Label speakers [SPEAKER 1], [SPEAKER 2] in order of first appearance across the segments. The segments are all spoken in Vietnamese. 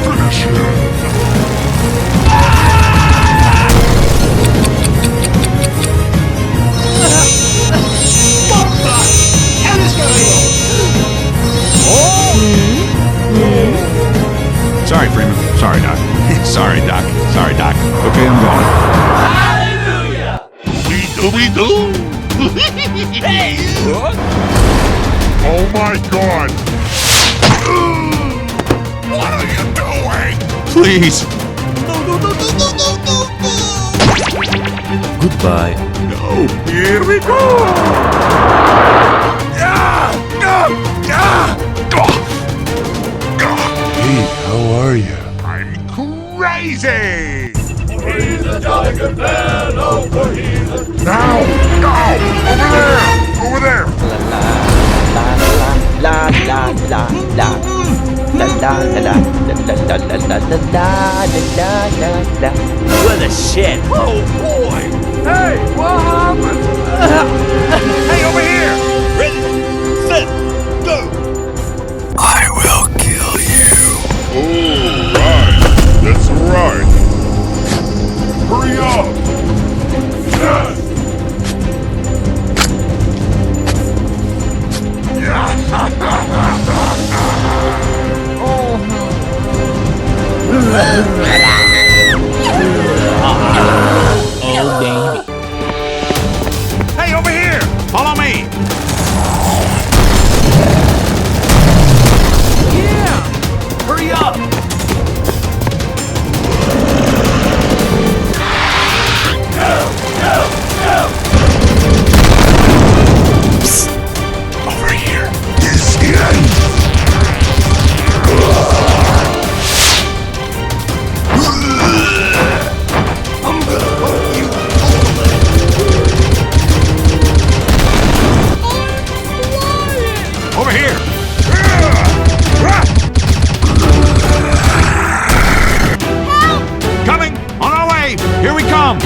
[SPEAKER 1] Finish him.
[SPEAKER 2] What the hell is going on?
[SPEAKER 1] Sorry, Freeman. Sorry, Doc. Sorry, Doc. Sorry, Doc. Okay, I'm going.
[SPEAKER 2] Hallelujah!
[SPEAKER 1] We do.
[SPEAKER 2] Hey!
[SPEAKER 1] Oh my God! What are you doing? Please.
[SPEAKER 3] Goodbye.
[SPEAKER 1] No. Here we go. Hey, how are you? I'm crazy.
[SPEAKER 2] He's a jolly good fellow, for he's a...
[SPEAKER 1] Now, go over there. Over there.
[SPEAKER 3] La la la la la la la la la la la la. What a shit!
[SPEAKER 1] Oh boy. Hey, what happened? Hey, over here.
[SPEAKER 2] Ready, set, go!
[SPEAKER 1] I will kill you. All right. That's right. Hurry up. Yes.
[SPEAKER 3] Oh baby.
[SPEAKER 1] Hey, over here. Follow me.
[SPEAKER 3] Yeah! Hurry up!
[SPEAKER 1] Psst. Over here. This end. I'm gonna put you over here. Coming! On our way! Here we come!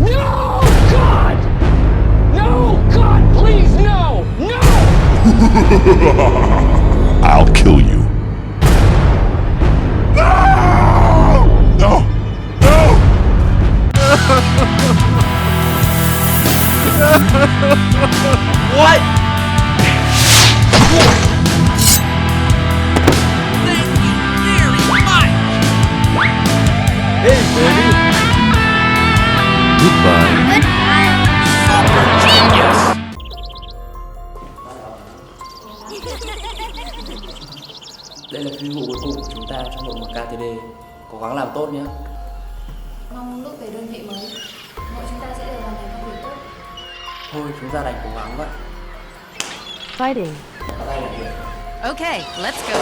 [SPEAKER 4] No! God! No! God, please, no! No!
[SPEAKER 1] I'll kill you. No! No!
[SPEAKER 3] What? Hey, baby. Goodbye.
[SPEAKER 5] Đây là phi vụ cuối cùng của chúng ta trong đội mktd. Cố gắng làm tốt nhé.
[SPEAKER 6] Mong bước về đơn vị mới, mọi chúng ta sẽ đều hoàn thành công việc tốt.
[SPEAKER 5] Thôi chúng ta đành cố gắng vậy.
[SPEAKER 7] Fighting.
[SPEAKER 5] Bắt tay làm việc.
[SPEAKER 7] Okay, let's go.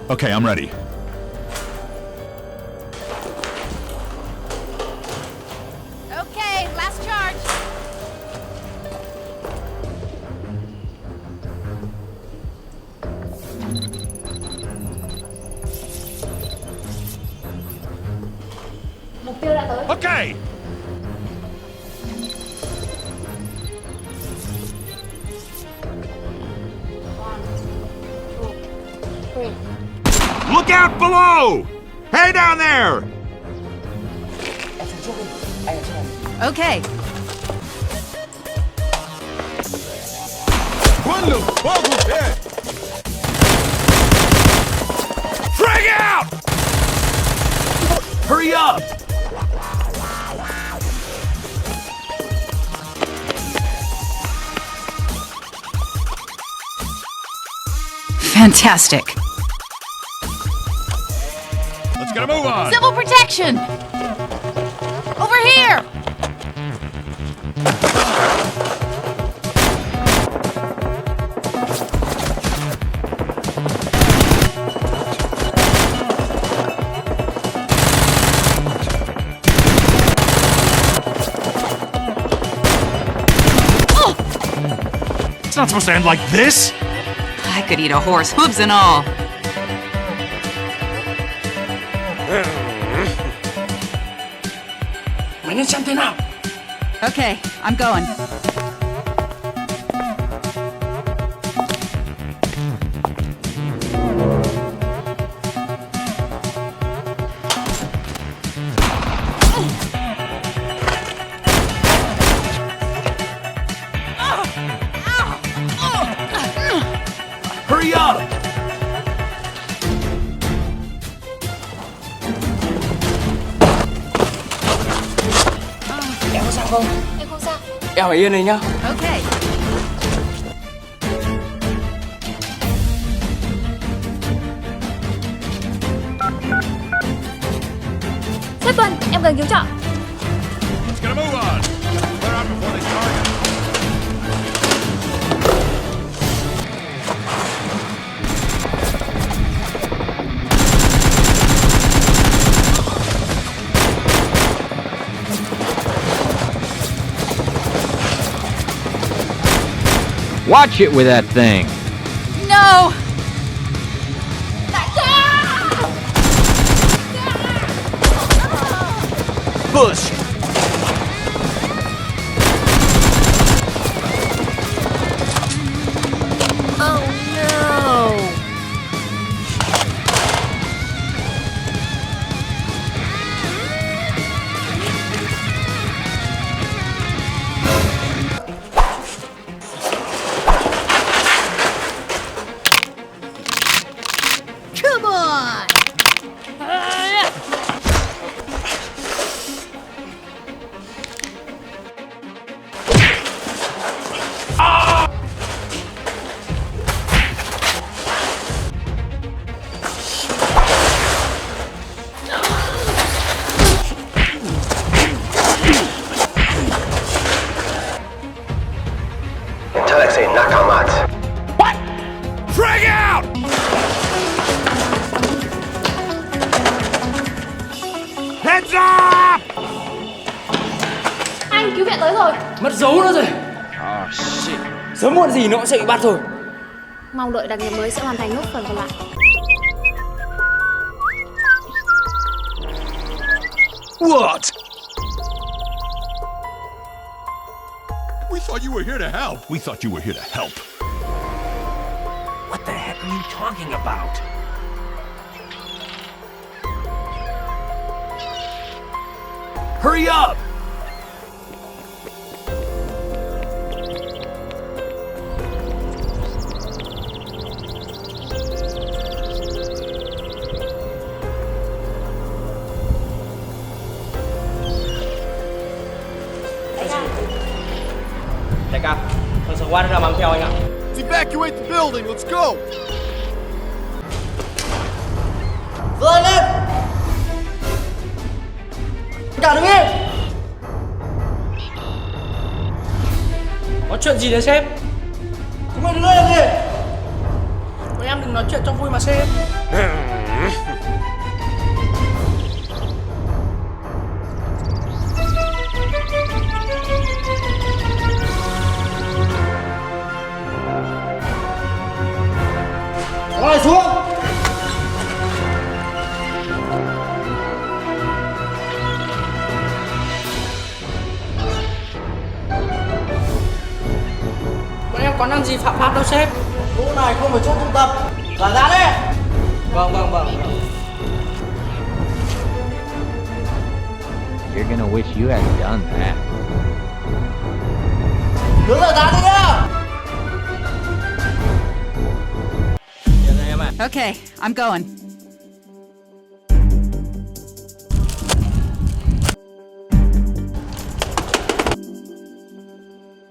[SPEAKER 1] Okay, I'm ready.
[SPEAKER 7] Okay, last charge.
[SPEAKER 6] Mục tiêu đã tới.
[SPEAKER 1] Okay! Look out below! Hey down there!
[SPEAKER 7] Okay.
[SPEAKER 1] Frag out!
[SPEAKER 3] Hurry up!
[SPEAKER 7] Fantastic.
[SPEAKER 2] Let's get a move on.
[SPEAKER 7] Civil protection. Over here.
[SPEAKER 2] It's not supposed to end like this.
[SPEAKER 7] I could eat a horse, hooves and all.
[SPEAKER 5] Mày nên xem thế nào.
[SPEAKER 7] Okay, I'm going.
[SPEAKER 2] Hurry up.
[SPEAKER 5] Em có sao không?
[SPEAKER 6] Em không sao.
[SPEAKER 5] Em ở yên này nhá.
[SPEAKER 7] Okay.
[SPEAKER 6] Sếp Tuần, em cần cứu trợ.
[SPEAKER 2] Let's get a move on. Clear out before they target.
[SPEAKER 3] Watch it with that thing.
[SPEAKER 7] No!
[SPEAKER 2] Push.
[SPEAKER 6] Oh no.
[SPEAKER 7] Come on!
[SPEAKER 2] Frag out. Heads up.
[SPEAKER 6] Anh, cứu viện tới rồi.
[SPEAKER 5] Mất dấu nó rồi.
[SPEAKER 3] Oh shit.
[SPEAKER 5] Sớm muộn gì nó cũng sẽ bị bắt rồi.
[SPEAKER 6] Mong đợi đặc nhiệm mới sẽ hoàn thành nốt phần còn lại.
[SPEAKER 2] What? We thought you were here to help. We thought you were here to help.
[SPEAKER 5] What the heck are you talking about?
[SPEAKER 2] Hurry up.
[SPEAKER 5] Đại ca, thằng Sở Quan đang mang theo anh ạ.
[SPEAKER 1] Evacuate the building. Let's go.
[SPEAKER 5] Rồi lên. Cả đứng yên. Có chuyện gì đấy sếp? Chúng mày đứng đây làm gì? Bọn em đừng nói chuyện trong vui mà sếp. Rồi xuống. Bọn em có làm gì phạm pháp đâu sếp. Chỗ này không phải chỗ tụ tập. Giải ra đi. Vâng.
[SPEAKER 3] You're gonna wish you had done that.
[SPEAKER 5] Đứng giải ra đi nhá. Yên đây em ạ.
[SPEAKER 7] Okay, I'm going.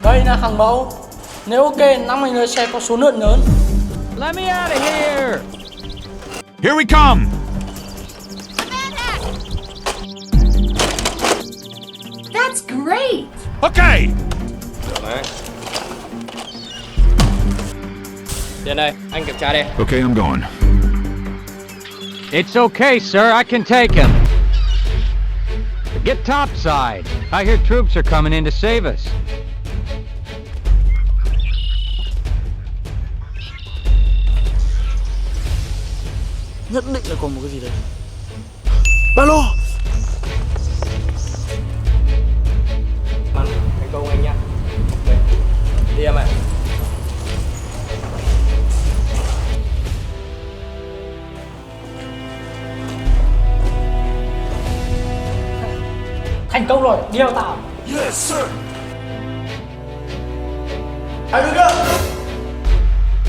[SPEAKER 5] Đây là hàng mẫu. Nếu ok, năm anh lấy xe có số lượng lớn.
[SPEAKER 4] Let me out of here!
[SPEAKER 2] Here we come!
[SPEAKER 6] That's great!
[SPEAKER 2] Okay!
[SPEAKER 5] Đến đây, anh kiểm tra đi.
[SPEAKER 2] Okay, I'm going.
[SPEAKER 4] It's okay, sir. I can take him. Get topside. I hear troops are coming in to save us.
[SPEAKER 5] Nhất định là còn một cái gì đấy. Ba lô. Thành công anh nhá. Đây. Đi em ạ. Thành công rồi, đi theo tao.
[SPEAKER 1] Yes, sir.
[SPEAKER 5] Anh đứng kia.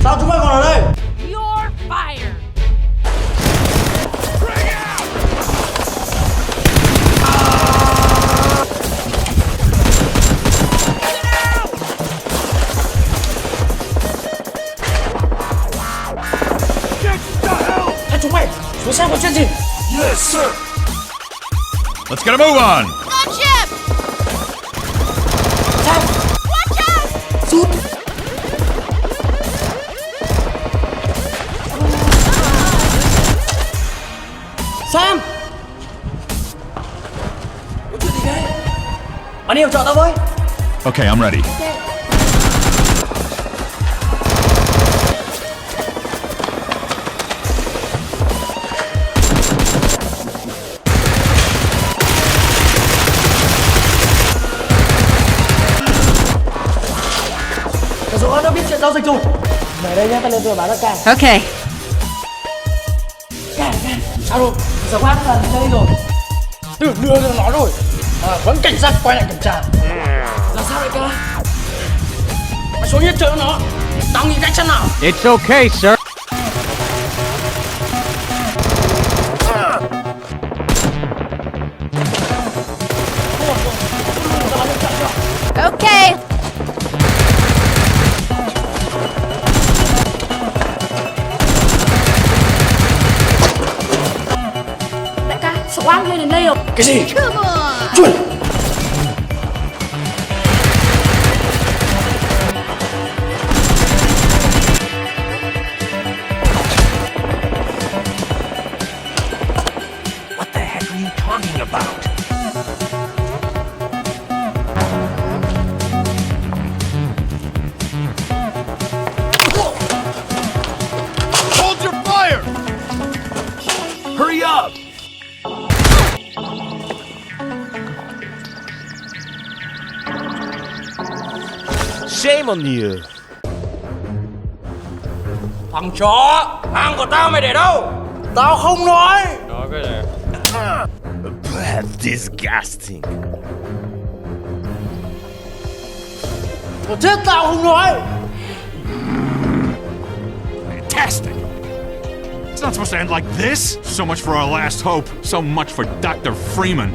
[SPEAKER 5] Sao chúng mày còn ở đây?
[SPEAKER 7] You're fired.
[SPEAKER 5] Hai chúng mày, xuống xem có chuyện gì.
[SPEAKER 1] Yes, sir.
[SPEAKER 2] Let's get a move on!
[SPEAKER 7] Launch ship.
[SPEAKER 5] Sam,
[SPEAKER 7] Watch out.
[SPEAKER 5] rút. Sam. Có chuyện gì đấy? Bạn đi hỗ trợ tao với.
[SPEAKER 2] Okay, I'm ready.
[SPEAKER 5] Rồi nó biết chuyện giao dịch rồi. Về đây nhá, tao lên tôi báo ra cản.
[SPEAKER 7] Okay.
[SPEAKER 5] Cản. Sao rồi? Giờ quát là đây rồi. Tưởng đưa cho nó rồi. Vẫn cảnh sát quay lại kiểm tra. Là sao vậy ca? Mày xuống hiện trường nó. Tao nghĩ cách xem nào.
[SPEAKER 4] It's okay, sir.
[SPEAKER 7] Okay.
[SPEAKER 6] Đại ca, số oan lên đến đây rồi.
[SPEAKER 5] Cái gì?
[SPEAKER 7] Come on.
[SPEAKER 5] Chuẩn.
[SPEAKER 1] What the heck are you talking about?
[SPEAKER 2] Hold your fire!
[SPEAKER 1] Hurry up! Shame on you.
[SPEAKER 5] Thằng chó, hàng của tao mày để đâu? Tao không nói. Nói cái gì?
[SPEAKER 1] That's disgusting.
[SPEAKER 5] Có chết tao không nói.
[SPEAKER 2] Fantastic! It's not supposed to end like this! So much for our last hope. So much for Dr. Freeman.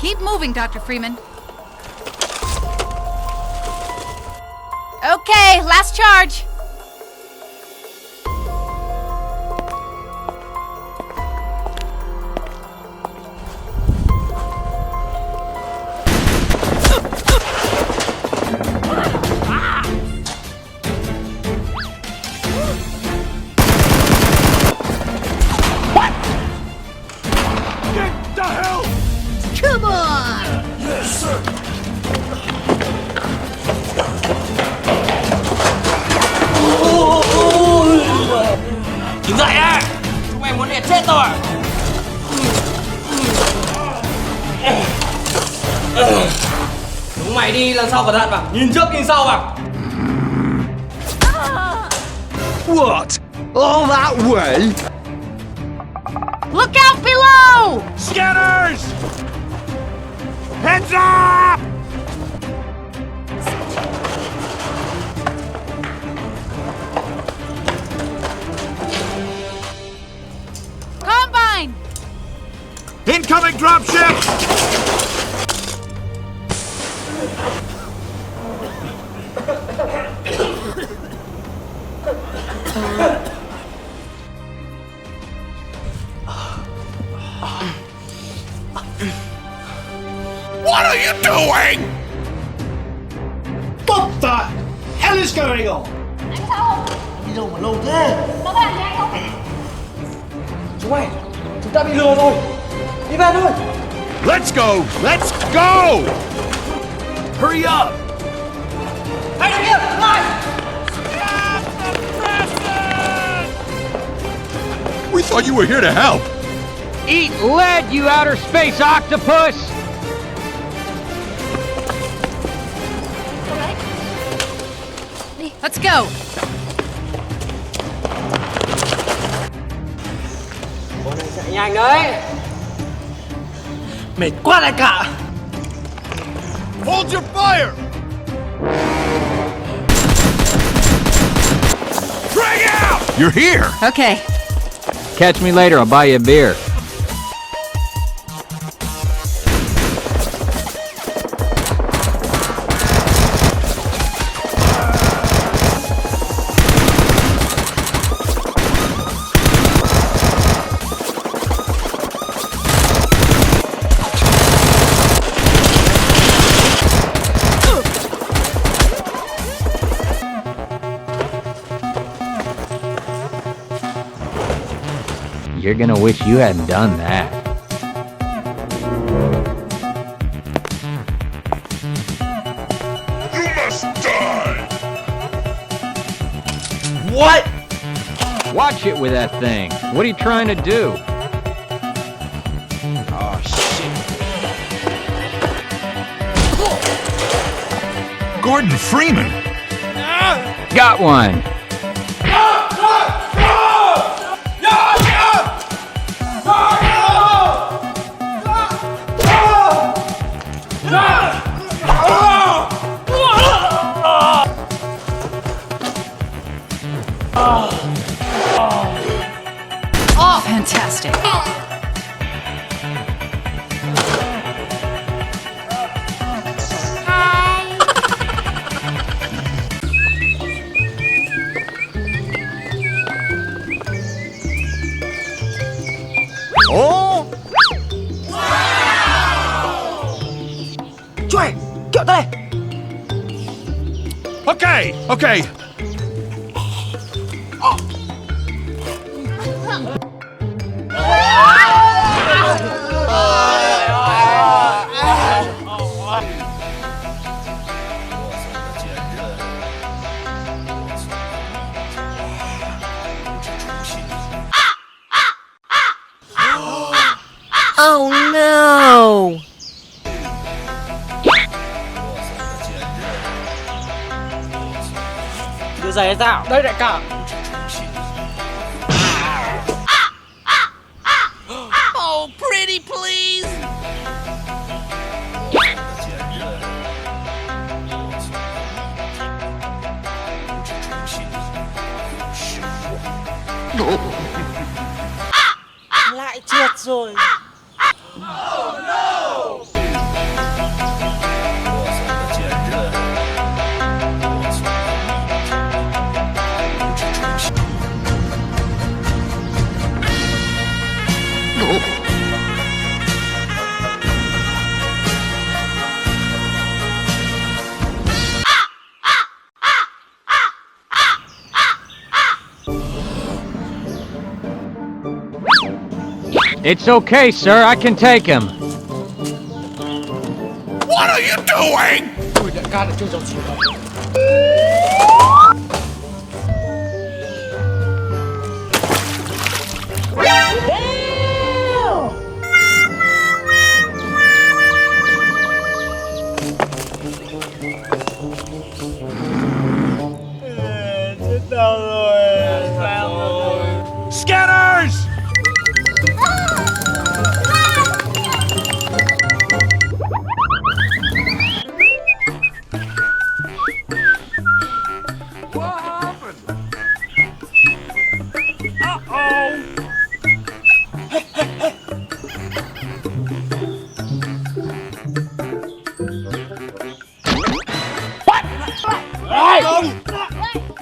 [SPEAKER 7] Keep moving, Dr. Freeman. Okay, last charge.
[SPEAKER 2] Get the hell!
[SPEAKER 7] Come on.
[SPEAKER 1] Yes, sir.
[SPEAKER 5] Đứng dậy á! Chúng mày muốn để chết tao à? Chúng mày đi lần sau cẩn thận vào. Nhìn trước nhìn sau vào.
[SPEAKER 1] What? All that way?
[SPEAKER 7] Look out below.
[SPEAKER 2] Scanners! Heads up!
[SPEAKER 7] Combine.
[SPEAKER 2] Incoming dropship! What are you doing?
[SPEAKER 5] What the hell is going on?
[SPEAKER 6] Anh sao không?
[SPEAKER 5] Đi đâu mà lâu thế?
[SPEAKER 6] Có phải là anh không?
[SPEAKER 5] Chúng mày, chúng ta bị lừa rồi. Đi về thôi.
[SPEAKER 2] Let's go! Let's go!
[SPEAKER 5] Hurry up. Hãy đợi kia, lại.
[SPEAKER 2] We thought you were here to help.
[SPEAKER 4] Eat lead, you outer space octopus!
[SPEAKER 6] Đâu đấy? Đi.
[SPEAKER 7] Let's go.
[SPEAKER 5] Bọn này chạy nhanh đấy. Mệt quá đại cả.
[SPEAKER 2] Hold your fire! Bring out! You're here!
[SPEAKER 7] Okay.
[SPEAKER 4] Catch me later, I'll buy you a beer. You're gonna wish you hadn't done that.
[SPEAKER 2] You must die!
[SPEAKER 5] What?
[SPEAKER 4] Watch it with that thing. What are you trying to do?
[SPEAKER 5] Oh shit.
[SPEAKER 2] Gordon Freeman!
[SPEAKER 4] Got one!
[SPEAKER 7] Oh, fantastic.
[SPEAKER 2] Oh!
[SPEAKER 5] Chuy, kiểu đây.
[SPEAKER 2] Okay, okay.
[SPEAKER 3] Oh no! Đưa giàyให้tao.
[SPEAKER 5] Đây đại ca.
[SPEAKER 3] Oh, pretty please. Lại trượt rồi.
[SPEAKER 4] It's okay, sir. I can take him.
[SPEAKER 2] What are you doing?
[SPEAKER 5] Ui, đại ca đã chưa dòng gì đâu.
[SPEAKER 2] Scanners!
[SPEAKER 1] What happened? Uh-oh!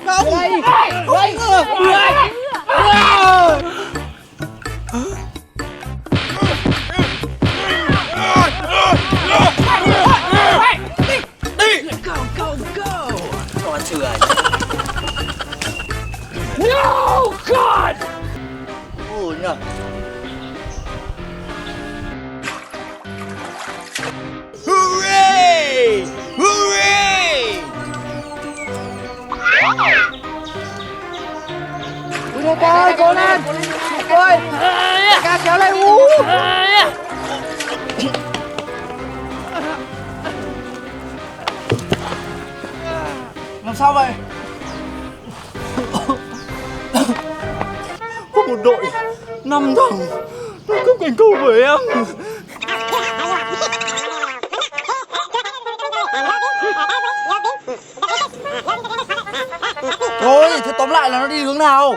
[SPEAKER 5] Go! No, God!
[SPEAKER 3] Ôi nhờ. Hooray! Hooray!
[SPEAKER 5] Đại ca ơi, cố lên! Ôi! Đại ca kéo lên! Làm sao vậy?
[SPEAKER 3] Có một đội 5 thằng nó cướp thành công với em.
[SPEAKER 5] Thôi, thế tóm lại là nó đi hướng nào?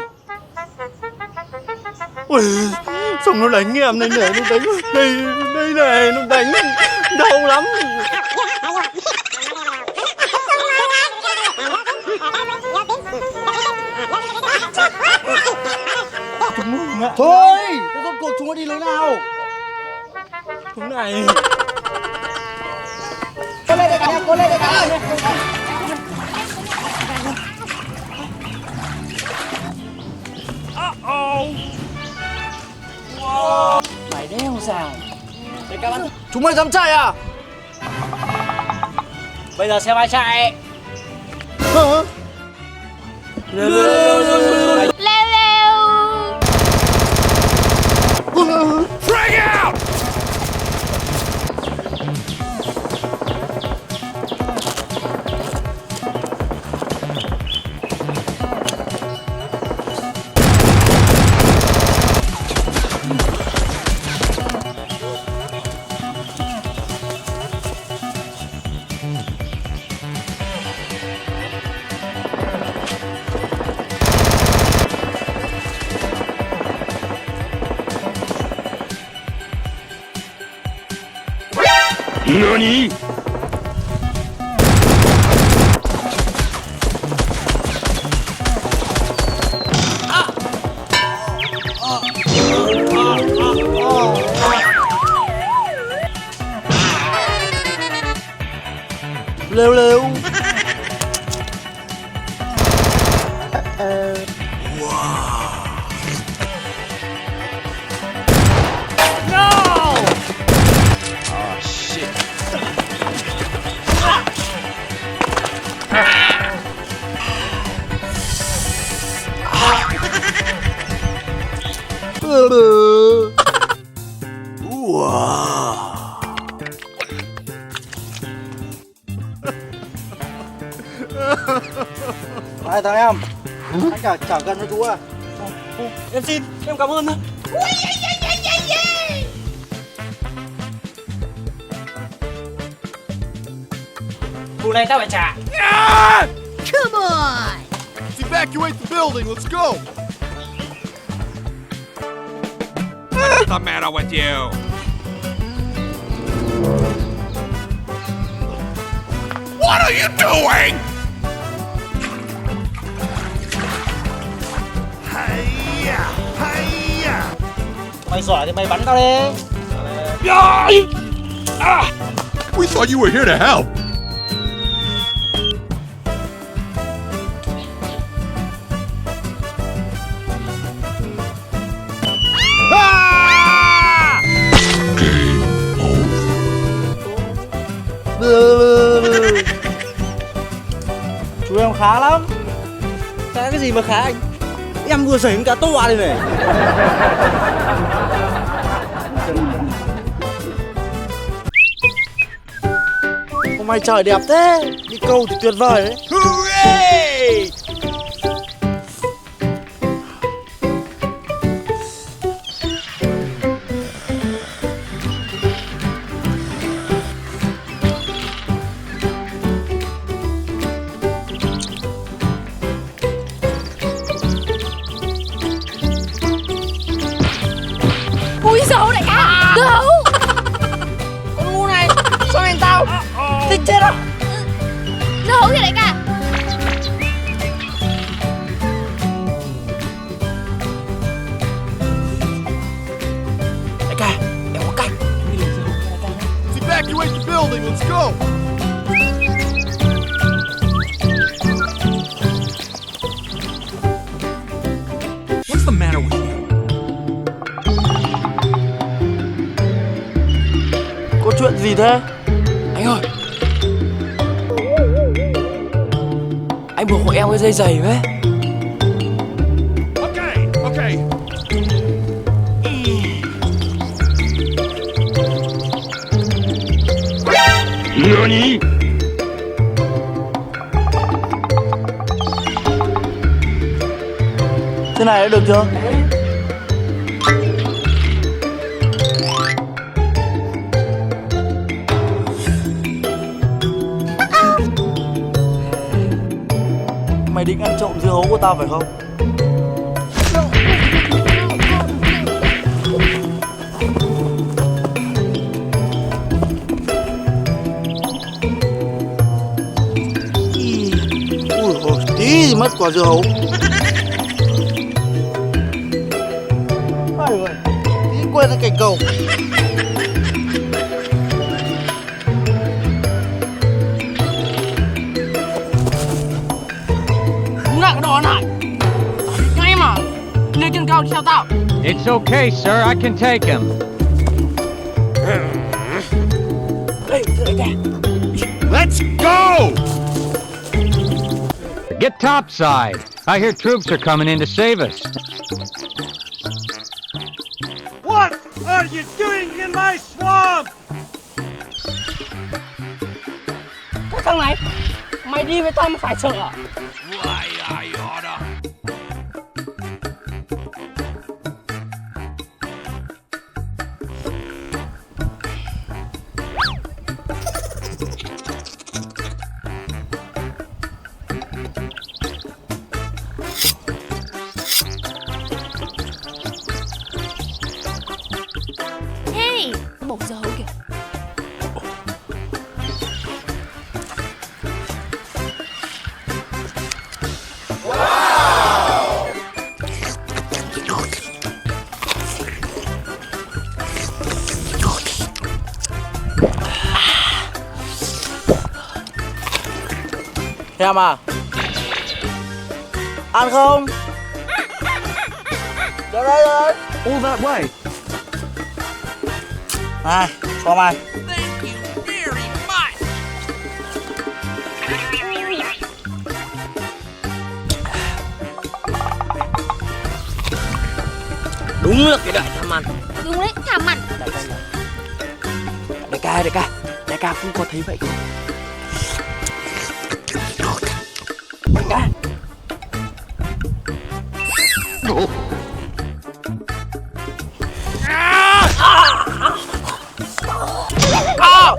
[SPEAKER 3] Ui, xong nó đánh em này này, nó đánh đây này, nó đánh đau lắm.
[SPEAKER 5] Thôi, thế rốt cuộc chúng nó đi lối nào?
[SPEAKER 3] Hướng này.
[SPEAKER 5] Cố lên đại ca, cố lên đại ca ơi! Mày đéo sao? Đại ca bắn. Chúng mày dám chạy à? Bây giờ xem ai chạy.
[SPEAKER 6] Leo leo.
[SPEAKER 2] Frag out! NANI?!
[SPEAKER 3] Lêu lêu.
[SPEAKER 5] Hai thằng em, anh cả chả cần cho chú à? Em xin, em cảm ơn. Vụ này tao phải trả.
[SPEAKER 1] Come on! Let's evacuate the building. Let's go.
[SPEAKER 2] What's the matter with you? What are you doing?
[SPEAKER 5] Mày giỏi thì mày bắn tao đi.
[SPEAKER 2] We thought you were here to help.
[SPEAKER 5] Chú em khá lắm. Khá cái gì mà khá anh? Em vừa sẩy cả toa đây này. Hôm nay trời đẹp thế, đi câu thì tuyệt vời đấy.
[SPEAKER 3] Hooray!
[SPEAKER 6] Ui dấu đại ca. Dấu.
[SPEAKER 5] Con ngu này, sao đánh tao? Thích chết à?
[SPEAKER 6] Dấu kìa đại ca.
[SPEAKER 5] gì thế? Anh ơi, anh buộc hộ em cái dây giày với.
[SPEAKER 2] Okay, okay.
[SPEAKER 4] NANI?!
[SPEAKER 5] Thế này đã được chưa? Mày định ăn trộm dưa hấu của tao phải không?
[SPEAKER 3] Ui hồi tí thì mất quả dưa hấu. Ai ơi, tí quên cái cành cầu.
[SPEAKER 5] Đúng là cái đồ này. Ngay mà, lên trên cao đi theo tao.
[SPEAKER 4] It's okay, sir. I can take him.
[SPEAKER 5] Đây, đây.
[SPEAKER 2] Let's go!
[SPEAKER 4] Get topside. I hear troops are coming in to save us.
[SPEAKER 1] What are you doing in my swamp?
[SPEAKER 5] Cái thằng này, mày đi với tao mà phải sợ à?
[SPEAKER 2] Why, I oughta.
[SPEAKER 6] Hey, bột dưa hấu kìa.
[SPEAKER 5] Em à, ăn không? Ra đây.
[SPEAKER 1] All that way.
[SPEAKER 5] Này, cho mày. Đúng là cái đại tham ăn.
[SPEAKER 6] Đúng đấy, thảm mặn.
[SPEAKER 5] Đại ca cũng có thấy vậy không? Đại ca.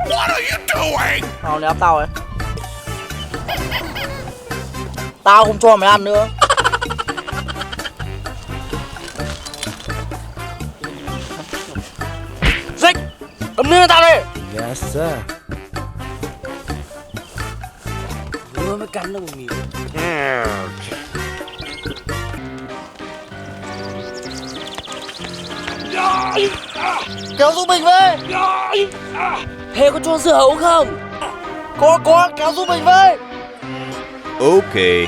[SPEAKER 2] What are you doing?
[SPEAKER 5] Tao ném tao ấy. Tao không cho mày ăn nữa. Dịch, đấm lưng tao đi.
[SPEAKER 3] Yes sir.
[SPEAKER 5] Vừa mới cắn được một miếng. Kéo giúp mình với. Thế có cho dưa hấu không? Có, kéo giúp mình với.
[SPEAKER 3] Okay.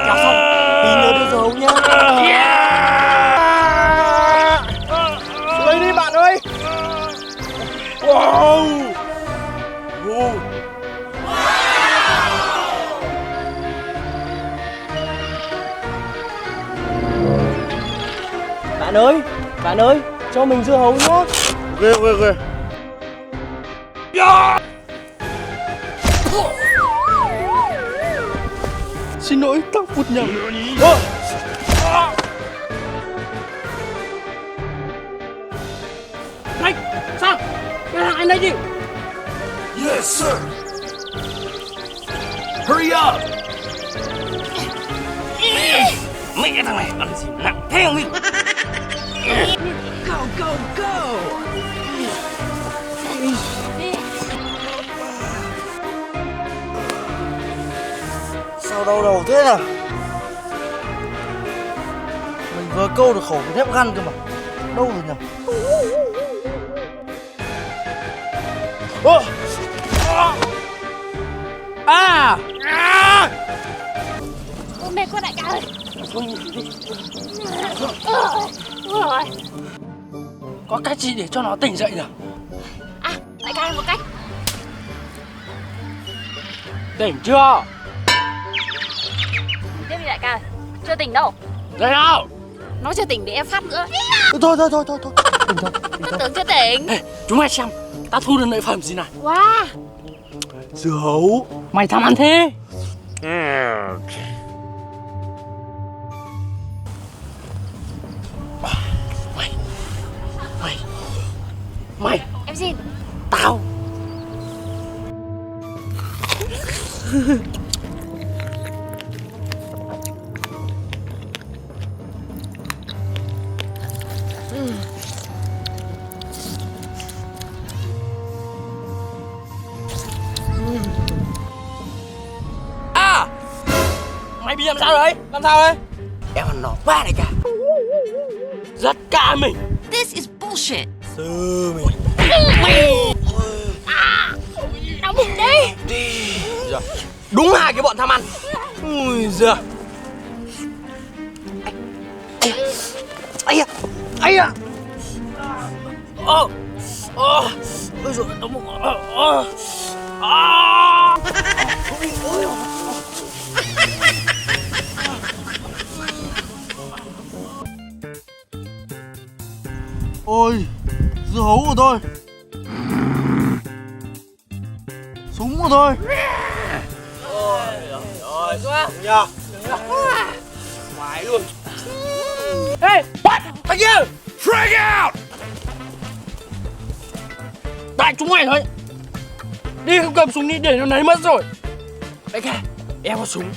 [SPEAKER 5] Kéo xong, tí nữa đưa dưa hấu nhá.
[SPEAKER 3] Lấy đi bạn ơi. Wow.
[SPEAKER 5] Bạn ơi, cho mình dưa hấu nhá.
[SPEAKER 3] Ok. Xin lỗi, tao phụt nhầm.
[SPEAKER 5] Này, sao? Cái thằng anh đây đi.
[SPEAKER 1] Yes, sir. Hurry up.
[SPEAKER 5] Mẹ cái thằng này ăn gì nặng thế không mình?
[SPEAKER 1] Go.
[SPEAKER 5] Sao đau đầu thế nào? Mình vừa câu được khẩu thép găn cơ mà. Đâu rồi nhỉ?
[SPEAKER 6] Ôi, mệt quá đại ca ơi.
[SPEAKER 5] Xuống đi. Có cách gì để cho nó tỉnh dậy được?
[SPEAKER 8] À, đại ca một cách.
[SPEAKER 5] Tỉnh chưa?
[SPEAKER 8] Tiếp đi đại ca. Chưa tỉnh đâu.
[SPEAKER 5] Dậy nào.
[SPEAKER 8] Nó chưa tỉnh để em phát nữa.
[SPEAKER 5] Thôi. Tỉnh thôi.
[SPEAKER 8] Tôi tưởng chưa tỉnh.
[SPEAKER 5] Ê, chúng mày xem, ta thu được lợi phẩm gì này?
[SPEAKER 8] Wow.
[SPEAKER 3] Dưa hấu.
[SPEAKER 5] Mày tham ăn thế? Mày.
[SPEAKER 8] Em xin.
[SPEAKER 5] Tao. À, mày bị làm sao đấy? Làm sao đấy? Em ăn nó quá này cả. Rất ca mình.
[SPEAKER 7] This is bullshit.
[SPEAKER 3] Sư mình.
[SPEAKER 8] Đau bụng đi.
[SPEAKER 5] Giờ. Đúng hai cái bọn tham ăn. Ui giời. Ây da. Ôi giời, đau bụng.
[SPEAKER 3] Ôi, dưa hấu của tôi. Súng của tôi.
[SPEAKER 5] Rồi quá. Nhờ. Ngoài luôn. Ê, what? Thằng kia.
[SPEAKER 2] Frag out!
[SPEAKER 5] Tại chúng mày thôi. Đi không cầm súng đi để nó lấy mất rồi. Đại ca, em có súng.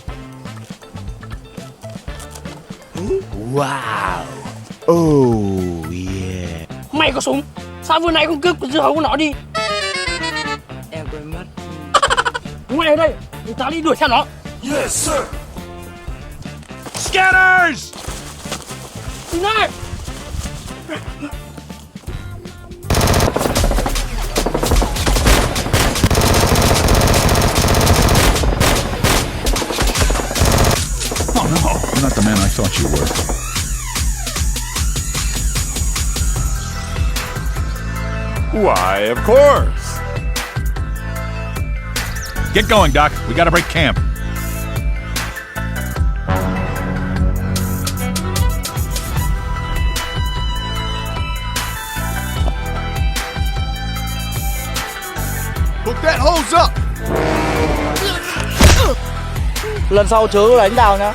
[SPEAKER 3] Wow. Oh yeah.
[SPEAKER 5] Mày có súng. Sao vừa nãy không cướp cái dưa hấu của nó đi? Em quên mất. Chúng mày ở đây, chúng ta đi đuổi theo nó.
[SPEAKER 2] Yes, sir! Scanners!
[SPEAKER 5] Đi ngay.
[SPEAKER 2] Oh no, you're not the man I thought you were.
[SPEAKER 1] Why, of course.
[SPEAKER 2] Get going, Doc. We gotta break camp.
[SPEAKER 1] Hook that hose up.
[SPEAKER 3] Lần sau chớ đánh đào nhá.